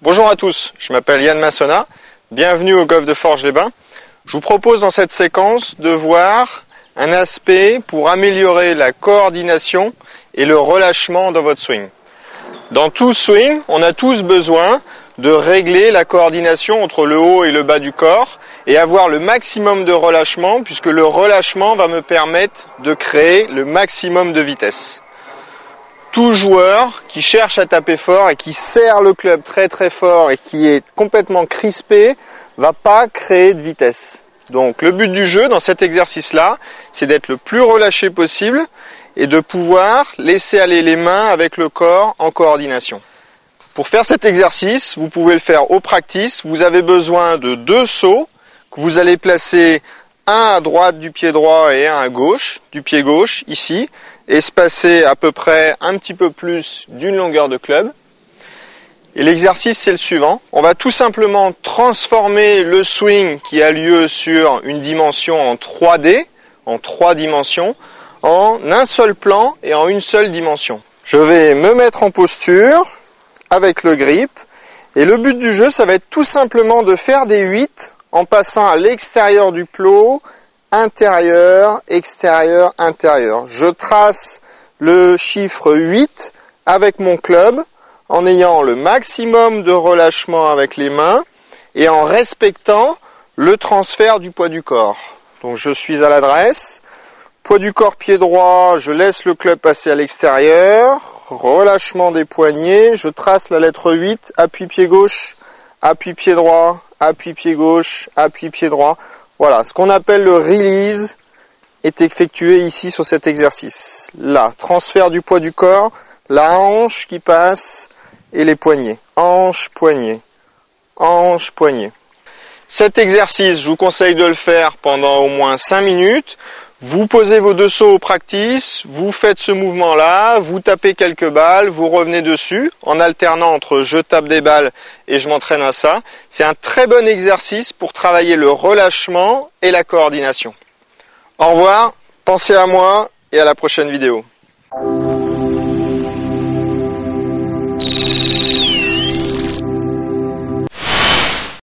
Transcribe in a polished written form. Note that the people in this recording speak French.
Bonjour à tous, je m'appelle Yann Massona, bienvenue au golf de Forges-les-Bains. Je vous propose dans cette séquence de voir un aspect pour améliorer la coordination et le relâchement dans votre swing. Dans tout swing, on a tous besoin de régler la coordination entre le haut et le bas du corps et avoir le maximum de relâchement, puisque le relâchement va me permettre de créer le maximum de vitesse. Tout joueur qui cherche à taper fort et qui serre le club très très fort et qui est complètement crispé va pas créer de vitesse. Donc le but du jeu dans cet exercice-là, c'est d'être le plus relâché possible et de pouvoir laisser aller les mains avec le corps en coordination. Pour faire cet exercice, vous pouvez le faire au practice. Vous avez besoin de 2 sauts que vous allez placer un à droite du pied droit et un à gauche du pied gauche ici, espacés à peu près un petit peu plus d'une longueur de club. Et l'exercice, c'est le suivant. On va tout simplement transformer le swing qui a lieu sur une dimension en 3D, en 3 dimensions, en un seul plan et en une seule dimension. Je vais me mettre en posture avec le grip. Et le but du jeu, ça va être tout simplement de faire des 8 en passant à l'extérieur du plot, intérieur, extérieur, intérieur. Je trace le chiffre 8 avec mon club, en ayant le maximum de relâchement avec les mains et en respectant le transfert du poids du corps. Donc je suis à l'adresse, poids du corps pied droit, je laisse le club passer à l'extérieur, relâchement des poignets, je trace la lettre 8, appui pied gauche, appui pied droit, appui pied gauche, appui pied droit. Voilà, ce qu'on appelle le release est effectué ici sur cet exercice. Là, transfert du poids du corps, la hanche qui passe, et les poignets. Hanche, poignet. Hanche, poignet. Cet exercice, je vous conseille de le faire pendant au moins 5 minutes. Vous posez vos 2 sauts au practice, vous faites ce mouvement-là, vous tapez quelques balles, vous revenez dessus, en alternant entre je tape des balles et je m'entraîne à ça. C'est un très bon exercice pour travailler le relâchement et la coordination. Au revoir, pensez à moi et à la prochaine vidéo.